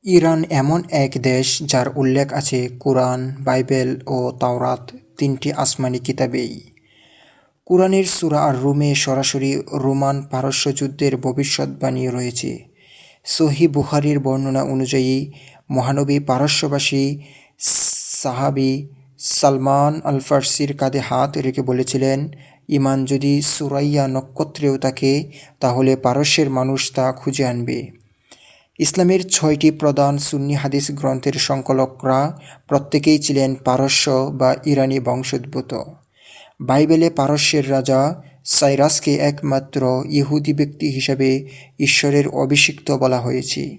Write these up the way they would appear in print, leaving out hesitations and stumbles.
Iran এমন এক দেশ যার উল্লেখ আছে কুরআন, বাইবেল ও তাওরাত তিনটি আসমানি কিতাবেই। কুরআনের সূরা আর-রুমে সরাসরি রোমান-পারস্য যুদ্ধের ভবিষ্যদ্বাণী রয়েছে। সহিহ বুখারীর বর্ণনা অনুযায়ী মহানবী পারস্যবাসী সাহাবী সালমান আল ফার্সির কাঁধে হাত রেখে বলেছিলেন, ঈমান যদি সুরাইয়া নক্ষত্রেও থাকে তাহলে পারস্যের মানুষ তা খুঁজে আনবে। ইসলামের ৬টি প্রধান সুন্নি হাদিস গ্রন্থের সংকলকরা প্রত্যেকেই ছিলেন পারস্য বা ইরানি বংশোদ্ভূত। বাইবেলে পারস্যের রাজা সাইরাসকে একমাত্র ইহুদি ব্যক্তি হিসাবে ঈশ্বরের অভিষিক্ত বলা হয়েছে।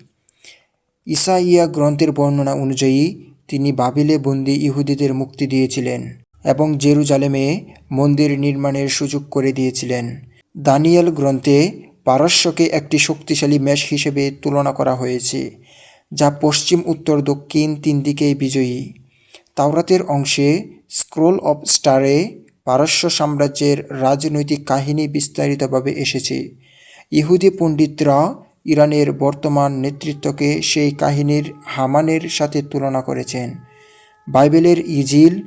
ঈসাইয়া গ্রন্থের বর্ণনা অনুযায়ী তিনি বাবিলে বন্দী ইহুদিদের মুক্তি দিয়েছিলেন এবং জেরুজালেমে মন্দির নির্মাণের সুযোগ করে দিয়েছিলেন। দানিয়েল গ্রন্থে পারস্যকে একটি শক্তিশালী মেষ হিসেবে তুলনা করা হয়েছে, যা পশ্চিম, উত্তর, দক্ষিণ তিন দিকেই বিজয়ী। তাওরাতের অংশে স্ক্রোল অব স্টারে পারস্য সাম্রাজ্যের রাজনৈতিক কাহিনী বিস্তারিতভাবে এসেছে। ইহুদি পণ্ডিতরা ইরানের বর্তমান নেতৃত্বকে সেই কাহিনীর হামানের সাথে তুলনা করেছেন। বাইবেলের ইজিল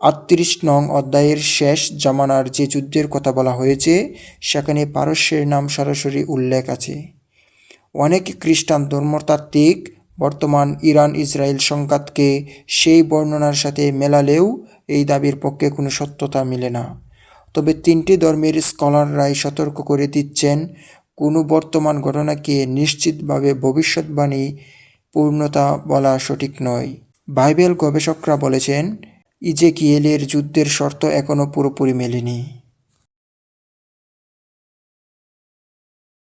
৩৮ নং অধ্যায়ের শেষ জামানার যে যুদ্ধের কথা বলা হয়েছে সেখানে পারস্যের নাম সরাসরি উল্লেখ আছে। অনেক খ্রিস্টান ধর্মতাত্ত্বিক বর্তমান ইরান-ইসরায়েল সংঘাতকে সেই বর্ণনার সাথে মেলালেও এই দাবির পক্ষে কোনো সত্যতা মেলে না। তবে তিনটি ধর্মের স্কলাররাই সতর্ক করে দিচ্ছেন, কোনো বর্তমান ঘটনাকে নিশ্চিতভাবে ভবিষ্যদ্বাণী পূর্ণতা বলা সঠিক নয়। বাইবেল গবেষকরা বলেছেন, ইজেকিয়েলের যুদ্ধের শর্ত এখনও পুরোপুরি মেলেনি।